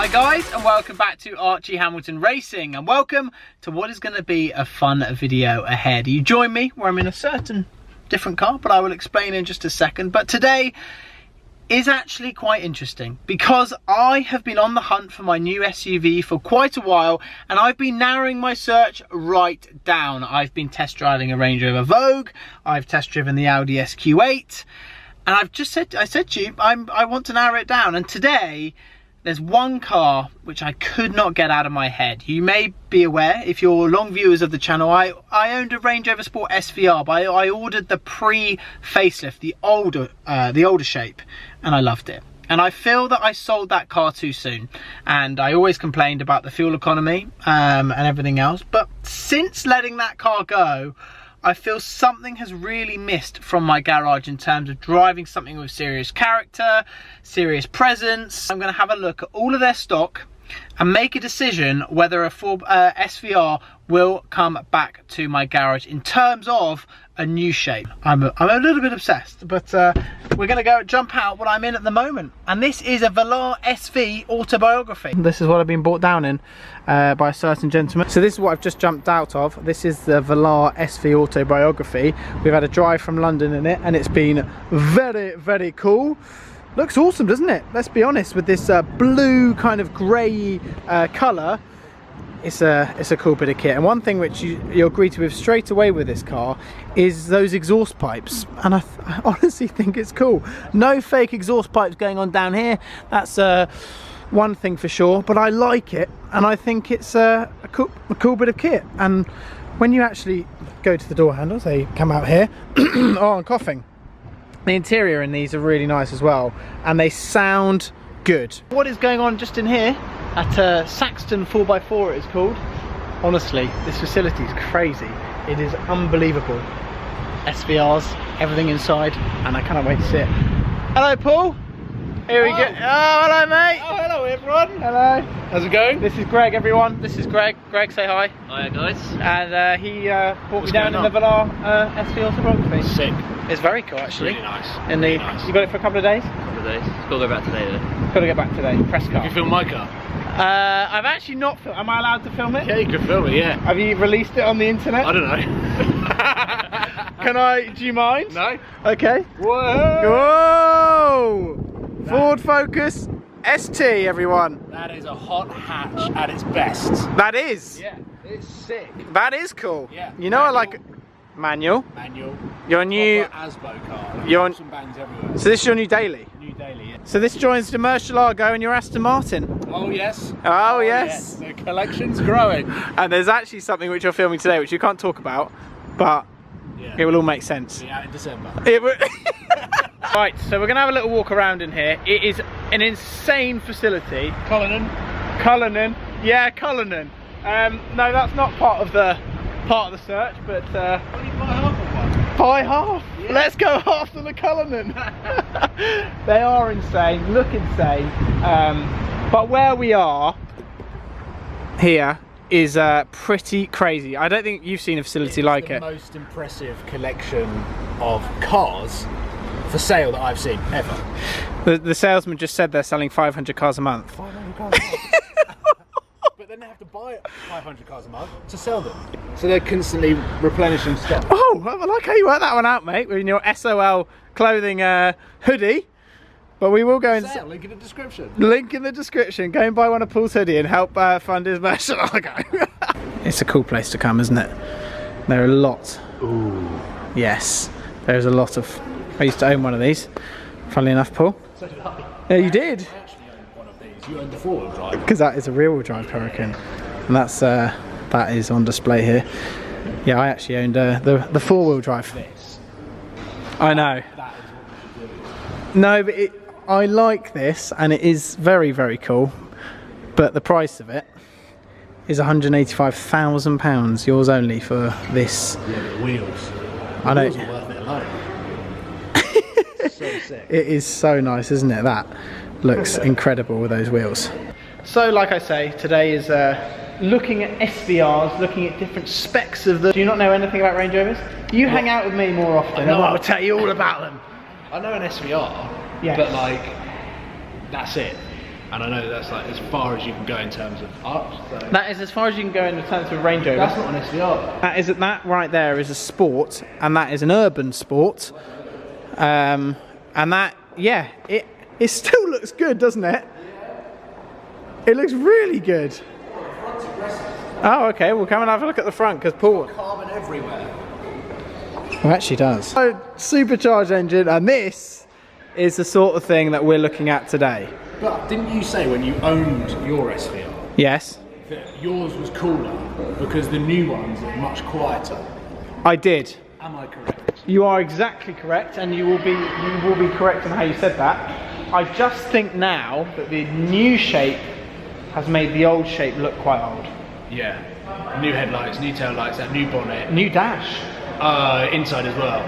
Hi guys, and welcome back to Archie Hamilton Racing, and welcome to what is going to be a fun video ahead. You join me where I'm in a certain different car, but I will explain in just a second. But today is actually quite interesting because I have been on the hunt for my new SUV for quite a while, and I've been narrowing my search right down. I've been test driving a Range Rover Vogue, I've test driven the Audi SQ8, and I said to you, I want to narrow it down. And today there's one car which I could not get out of my head. You may be aware, if you're long viewers of the channel, I owned a Range Rover Sport SVR, but I ordered the pre-facelift, the older shape, and I loved it. And I feel that I sold that car too soon. And I always complained about the fuel economy and everything else. But since letting that car go, I feel something has really missed from my garage in terms of driving something with serious character, serious presence. I'm going to have a look at all of their stock and make a decision whether a SVR will come back to my garage in terms of a new shape. I'm a little bit obsessed, but we're going to go jump out what I'm in at the moment. And this is a Velar SV autobiography. This is what I've been brought down in by a certain gentleman. So this is what I've just jumped out of. This is the Velar SV autobiography. We've had a drive from London in it, and it's been very, very cool. Looks awesome, doesn't it? Let's be honest, with this blue kind of grey colour. It's a cool bit of kit. And one thing which you'll agree to with straight away with this car is those exhaust pipes, and I honestly think it's cool. No fake exhaust pipes going on down here. That's one thing for sure, but I like it, and I think it's a cool bit of kit. And when you actually go to the door handles, they come out here. Oh, I'm coughing. The interior in these are really nice as well, and they sound good. What is going on just in here at Saxton 4x4 it is called. Honestly, this facility is crazy. It is unbelievable. SVRs, everything inside, and I cannot wait to see it. Hello, Paul. Here we go. Oh, hello, mate. Oh, hello, everyone. Hello. How's it going? This is Greg, everyone. This is Greg. Greg, say hi. Hiya, guys. And he brought me down in the Velar SV autobiography. Sick. It's very cool, actually. Really nice. In the, really nice. You got it for a couple of days? A couple of days. Got to go back today, though. Got to go back today. Press car. Have you filmed my car? I've actually not filmed. Am I allowed to film it? Yeah, you can film it, yeah. Have you released it on the internet? I don't know. Can I? Do you mind? No. Okay. Whoa! Whoa! Ford Focus ST, everyone. That is a hot hatch at its best. That is. Yeah, it's sick. That is cool. Yeah. You know, Manual. I like manual. Manual. Your new Asbo car. Your Some bangs everywhere. So this is your new daily. New daily, yeah. So this joins the Murcielago and your Aston Martin. Oh yes. Oh yes. The collection's growing. And there's actually something which you're filming today, which you can't talk about, but Yeah. it will all make sense. Be out in December. It will. Right, so we're gonna have a little walk around in here. It is an insane facility. Cullinan. Yeah, Cullinan. No, that's not part of the search, but Only buy half of one. buy half. Yeah. Let's go after the Cullinan. They are insane, look insane. But where we are here is pretty crazy. I don't think you've seen a facility like it. The most impressive collection of cars for sale that I've seen ever. The salesman just said they're selling 500 cars a month. 500 cars a month. But then they have to buy 500 cars a month to sell them. So they're constantly replenishing stock. Oh, I like how you worked that one out, mate, with your SOL clothing hoodie. But we will go and Sale, link in the description. link in the description. Go and buy one of Paul's hoodie and help fund his Murcielago. It's a cool place to come, isn't it? There are a lot. Ooh. Yes, there's a lot of. I used to own one of these. Funnily enough, Paul. So did I. Yeah, you did. I actually owned one of these. You owned the four-wheel drive. Because that is a rear-wheel drive Hurricane, and that is on display here. Yeah, I actually owned the four-wheel drive. This. I know. That is what we should do. No, but I like this, and it is very, very cool. But the price of it is £185,000. Yours only for this. Yeah, but the wheels. I know. Wheels are worth it alone. So sick. It is so nice, isn't it? That looks incredible with those wheels. So, like I say, today is looking at SVRs, looking at different specs of them. Do you not know anything about Range Rovers? You hang out with me more often, and I will tell you all about them. I know an SVR, Yes. but like, that's it. And I know that's like as far as you can go in terms of arch. So. That is as far as you can go in terms of Range Rover. That's not an SVR. That right there is a sport, and that is an urban sport. And that, yeah, it still looks good, doesn't it? It looks really good. Oh, okay. We'll come and have a look at the front because Paul. Carbon everywhere. Oh, actually does. So, supercharged engine, and this is the sort of thing that we're looking at today. But didn't you say when you owned your SVR Yes, that yours was cooler because the new ones are much quieter? I did. Am I correct? You are exactly correct, and you will be correct in how you said that. I just think now that the new shape has made the old shape look quite old. Yeah. New headlights, new tail lights, that new bonnet. New dash. Inside as well.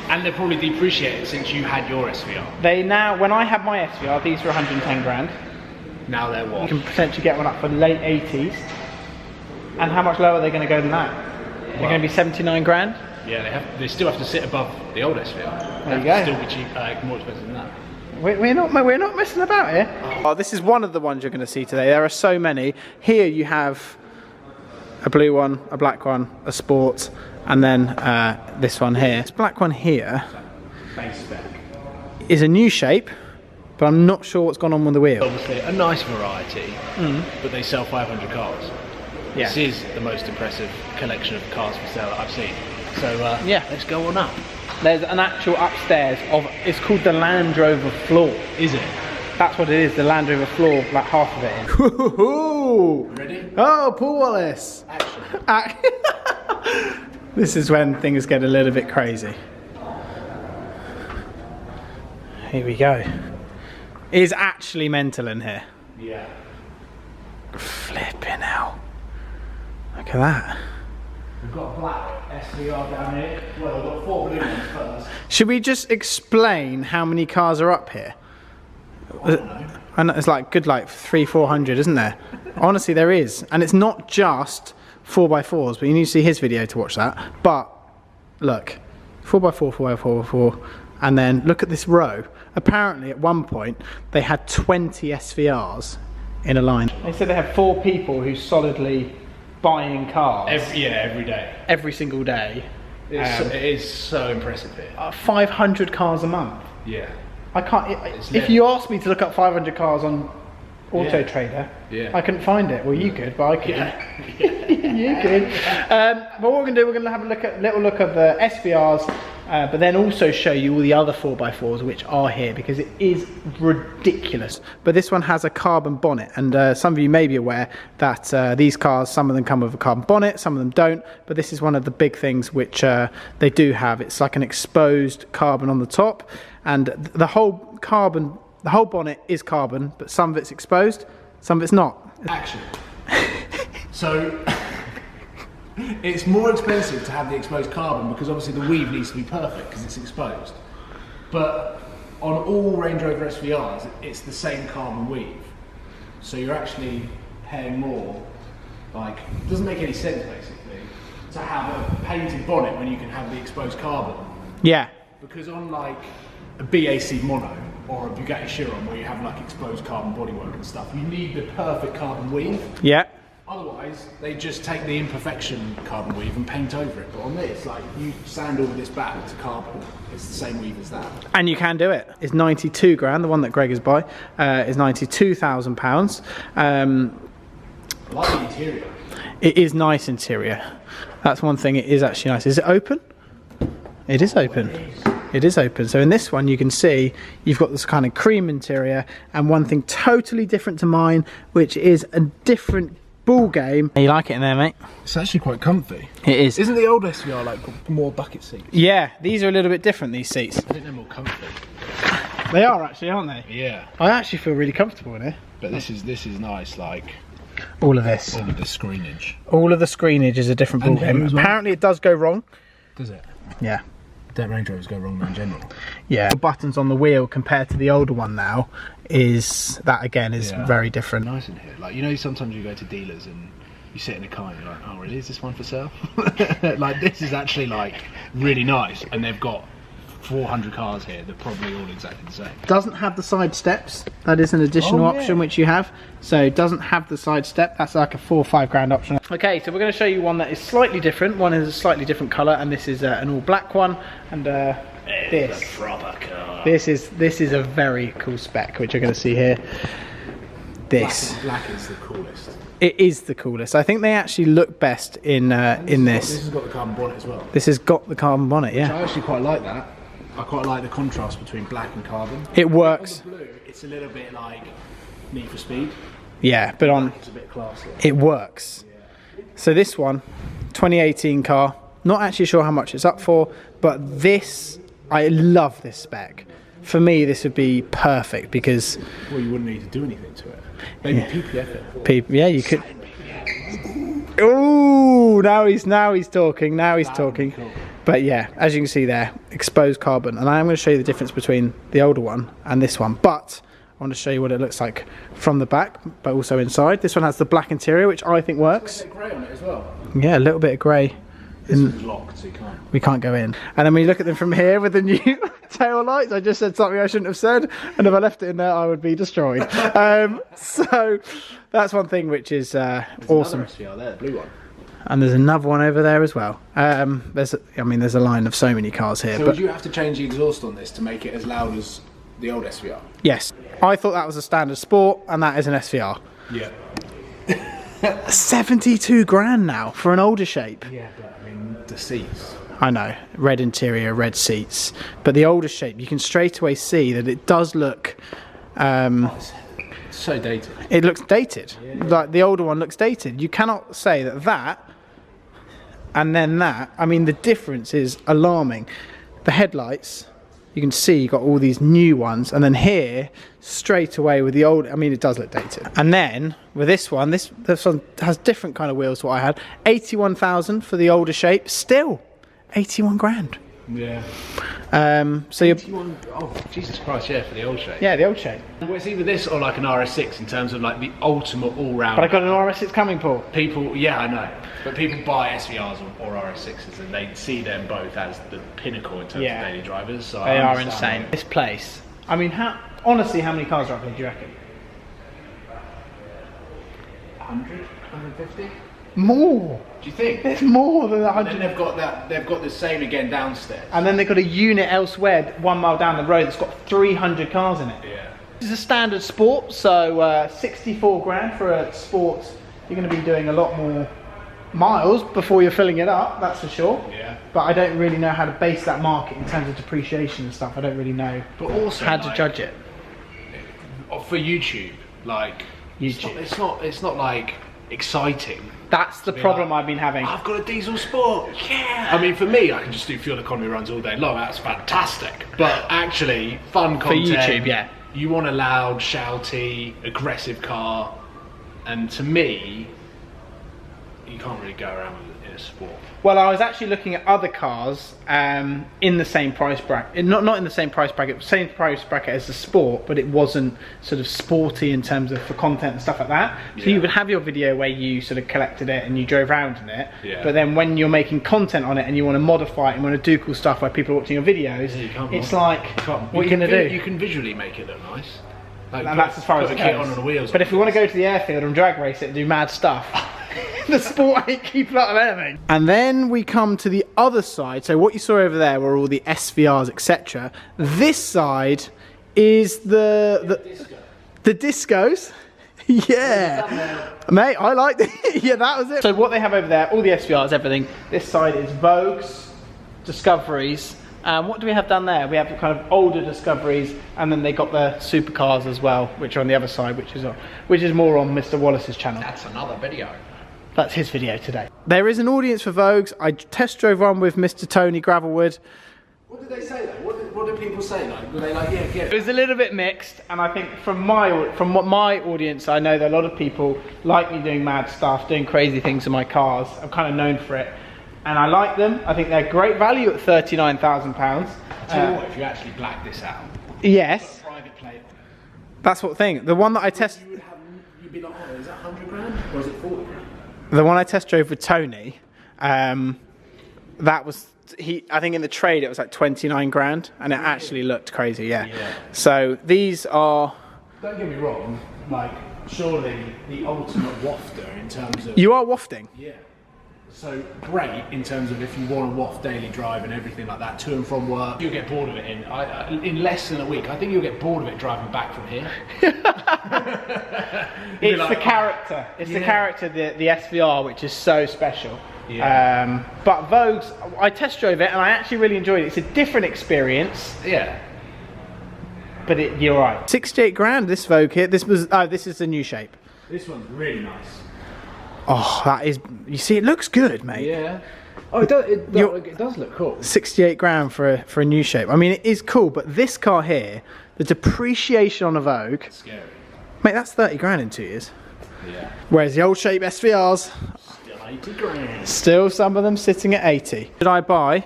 And they're probably depreciated since you had your SVR. They now, when I had my SVR, these were 110 grand. Now they're what? You can potentially get one up for late 80s. And how much lower are they going to go than that? They're going to be 79 grand. Yeah, they still have to sit above the old SVR. There you go. Still be cheap, more expensive than that. We're not messing about here. Oh, this is one of the ones you're going to see today. There are so many. Here you have a blue one, a black one, a sport, and then this one here. This black one here Base spec. is a new shape, but I'm not sure what's gone on with the wheel. Obviously a nice variety, but they sell 500 cars. Yeah. This is the most impressive collection of cars for sale that I've seen. So yeah, let's go on up. There's an actual upstairs of, it's called the Land Rover floor. Is it? That's what it is, the Land Rover floor, like half of it is. Ready? Oh, Paul Wallace. Action. This is when things get a little bit crazy. Here we go. It is actually mental in here. Yeah. Flipping hell. Look at that. We've got a black SVR down here. Well, we've got 4 blue ones first. Should we just explain how many cars are up here? I know it's like good, like 300-400, isn't there? Honestly, there is, and it's not just 4x4s. But you need to see his video to watch that. But look, 4x4, 4x4, 4x4, and then look at this row. Apparently, at one point, they had 20 SVRs in a line. They said they had 4 people who solidly buying cars Every day. every single day. It is so impressive here. 500 cars a month. Yeah. I can't. If you asked me to look up 500 cars on Auto Trader, I couldn't find it. Well, you could, but I couldn't. You could. But what we're going to do, we're going to have a little look at the SVRs, but then also show you all the other 4x4s which are here, because it is ridiculous. But this one has a carbon bonnet, and some of you may be aware that these cars, some of them come with a carbon bonnet, some of them don't. But this is one of the big things which they do have. It's like an exposed carbon on the top, and the whole bonnet is carbon, but some of it's exposed, some of it's not. Action. So it's more expensive to have the exposed carbon because obviously the weave needs to be perfect because it's exposed. But on all Range Rover SVRs, it's the same carbon weave. So you're actually paying more. Like, it doesn't make any sense basically to have a painted bonnet when you can have the exposed carbon. Yeah. Because on like a BAC Mono or a Bugatti Chiron where you have like exposed carbon bodywork and stuff, you need the perfect carbon weave. Yeah. Otherwise, they just take the imperfection carbon weave and paint over it. But on this, like, you sand all of this back to carbon. It's the same weave as that. And you can do it. It's 92 grand. The one that Greg is by is £92,000. I like the interior. It is nice interior. That's one thing. It is actually nice. Is it open? It is open. It is open. So in this one, you can see you've got this kind of cream interior, and one thing totally different to mine, which is a different ball game. You like it in there, mate? It's actually quite comfy. It is. Isn't the old SVR like more bucket seats? Yeah, these are a little bit different, these seats. I think they're more comfy. They are actually, aren't they? Yeah. I actually feel really comfortable in here. But this is nice, like all of this. all of the screenage. All of the screenage is a different ball game. as well. Apparently it does go wrong. Does it? Yeah. Don't Range Rovers go wrong in general? Yeah. The buttons on the wheel compared to the older one now is very different. Nice in here. Like, you know, sometimes you go to dealers and you sit in a car and you're like, oh really, is this one for sale? Like, this is actually like really nice, and they've got 400 cars here. They're probably all exactly the same. Doesn't have the side steps. That is an additional option which you have. So it doesn't have the side step. That's like a 4 or 5 grand option. Okay, so we're going to show you one that is slightly different. One is a slightly different colour, and this is an all black one. And this is a very cool spec, which you're going to see here. This black is the coolest. It is the coolest. I think they actually look best in this. This has got the carbon bonnet as well. This has got the carbon bonnet, yeah. I actually quite like that. I quite like the contrast between black and carbon. It works. On the blue, it's a little bit like Need for Speed. Yeah, but on It's a bit classier. it works. Yeah. So this one, 2018 car. Not actually sure how much it's up for, but this, I love this spec. For me, this would be perfect because... Well, you wouldn't need to do anything to it. Maybe PPF it. Yeah, you could... Ooh, now he's talking, Cool. But yeah, as you can see there, exposed carbon. And I am going to show you the difference between the older one and this one. But I want to show you what it looks like from the back, but also inside. This one has the black interior, which I think works. A bit of grey on it as well. Yeah, a little bit of grey. This one's locked, so you can't. We can't go in. And then when you look at them from here with the new tail lights, I just said something I shouldn't have said, and if I left it in there, I would be destroyed. So that's one thing which is awesome. There's another SVR there, the blue one. And there's another one over there as well. There's a line of so many cars here. So but would you have to change the exhaust on this to make it as loud as the old SVR? yes, I thought that was a standard sport, and that is an SVR. Yeah. 72 grand now for an older shape. Yeah, but I mean the seats. I know, red interior, red seats, but the older shape, you can straight away see that it does look. It's so dated. It looks dated. Yeah. Like the older one looks dated. You cannot say that and then that. I mean, the difference is alarming. The headlights, you can see you got all these new ones, and then here straight away with the old. I mean, it does look dated. And then with this one has different kind of wheels to what I had. 81,000 for the older shape. Still 81 grand. Yeah. So you're. Oh, Jesus Christ, yeah, for the old shape. Yeah, the old shape. Well, it's either this or like an RS6 in terms of like the ultimate all-round. But I got an RS6 coming, Paul. People, yeah, I know. But people buy SVRs or RS6s and they see them both as the pinnacle in terms of daily drivers. So they are insane. This place. I mean, honestly, how many cars are up here, do you reckon? 100, 150? More. Do you think? There's more than 100. And then they've got the same again downstairs. And then they've got a unit elsewhere 1 mile down the road that's got 300 cars in it. Yeah. This is a standard sport, so 64 grand for a sport. You're going to be doing a lot more miles before you're filling it up, that's for sure. Yeah. But I don't really know how to base that market in terms of depreciation and stuff. I don't really know how to judge it. For YouTube, like YouTube. It's not like exciting. That's the problem I've been having. I've got a diesel sport. Yeah. I mean, for me, I can just do fuel economy runs all day long. That's fantastic. But actually, fun content. For YouTube, yeah. You want a loud, shouty, aggressive car, and to me, you can't really go around with it in a sport. Well, I was actually looking at other cars in the same price bracket. Not in the same price bracket, same price bracket as the sport, but it wasn't sort of sporty in terms of for content and stuff like that. So you would have your video where you sort of collected it and you drove around in it. Yeah. But then when you're making content on it and you want to modify it and want to do cool stuff where people are watching your videos, it's like, what are you going to do? You can visually make it look nice. Like, and that's as far as it goes. On the wheels. But if we want to go to the airfield and drag race it and do mad stuff, the sport ain't keeping up with anything. And then we come to the other side. So what you saw over there were all the SVRs, etc. This side is the discos. Yeah, mate, I like it. Yeah, that was it. So what they have over there, all the SVRs, everything. This side is Vogues, Discoveries. What do we have down there? We have kind of older Discoveries, and then they got the supercars as well, which are on the other side, which is more on Mr. Wallace's channel. That's another video. That's his video today. There is an audience for Vogues. I test drove one with Mr. Tony Gravelwood. What did they say though? What did people say? Like, were they like, yeah, get it? It was a little bit mixed, and I think from what my audience, I know that a lot of people like me doing mad stuff, doing crazy things in my cars. I'm kind of known for it. And I like them. I think they're great value at £39,000. Tell you what, if you actually black this out, yes, private plate on it. That's what thing. The one that I test. You'd be like, oh, is that 100 grand or is it 40 grand? The one I test drove with Tony, that was I think in the trade it was like 29 grand, and it actually looked crazy. Yeah. So these are. Don't get me wrong. Like, surely the ultimate wafter in terms of. You are wafting. Yeah. So great in terms of if you want to waft daily drive and everything like that to and from work. You'll get bored of it in less than a week. I think you'll get bored of it driving back from here. It's like, the character. It's the character, the SVR, which is so special. Yeah. But Vogue's, I test drove it and I actually really enjoyed it. It's a different experience. Yeah. But you're right. 68 grand this Vogue here. This is the new shape. This one's really nice. Oh, that is. You see, it looks good, mate. Yeah. Oh, it does look cool. 68 grand for a new shape. I mean, it is cool, but this car here, the depreciation on a Vogue. It's scary. Mate, that's 30 grand in 2 years. Yeah. Whereas the old shape SVRs. Still 80 grand. Still some of them sitting at 80. Should I buy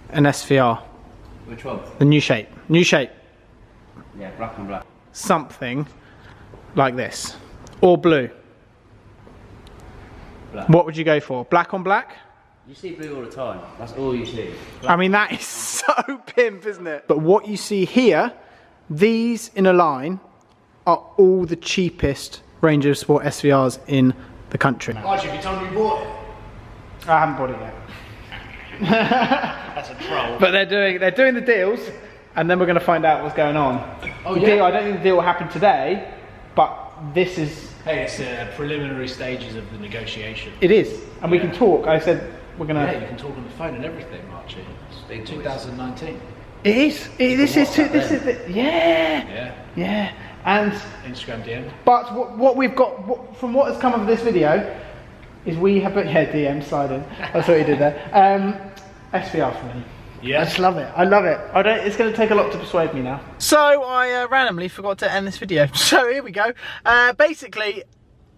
an SVR? Which one? The new shape. New shape. Yeah, black on black. Something like this. Or blue. Black. What would you go for? Black on black? You see blue all the time. That's all you see. I mean, that is so pimp, isn't it? But what you see here, these in a line are all the cheapest Range Rover Sport SVRs in the country. Archie, have you told me you bought it? I haven't bought it yet. That's a troll. But they're doing the deals, and then we're going to find out what's going on. Oh, the yeah? deal, I don't think the deal will happen today, but this is. Hey, it's preliminary stages of the negotiation. It is, and we can talk. I said we're going to. Yeah, you can talk on the phone and everything, Archie. Big 2019. It is. This is Yeah. Yeah. And Instagram DM. but what we've got from what has come of this video is we have put DM slide in. That's what you did there. SVR for me. Yeah. I just love it. I love it. It's going to take a lot to persuade me now. So I randomly forgot to end this video. So here we go. Basically,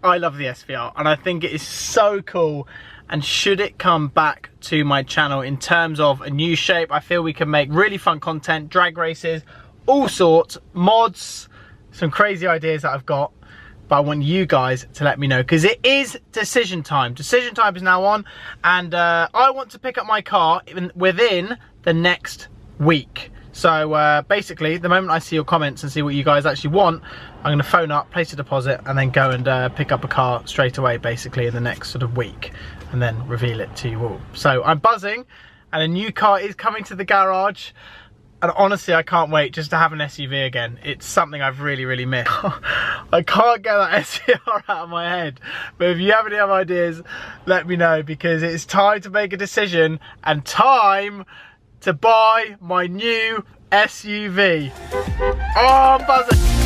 I love the SVR and I think it is so cool. And should it come back to my channel in terms of a new shape, I feel we can make really fun content, drag races, all sorts, mods, some crazy ideas that I've got. But I want you guys to let me know because it is decision time. Decision time is now on, and I want to pick up my car within the next week. So basically, the moment I see your comments and see what you guys actually want, I'm going to phone up, place a deposit, and then go and pick up a car straight away, basically in the next sort of week, and then reveal it to you all. So I'm buzzing, and a new car is coming to the garage. And honestly, I can't wait just to have an SUV again. It's something I've really, really missed. I can't get that SVR out of my head. But if you have any other ideas, let me know, because it's time to make a decision and time to buy my new SUV. Oh, I'm buzzing.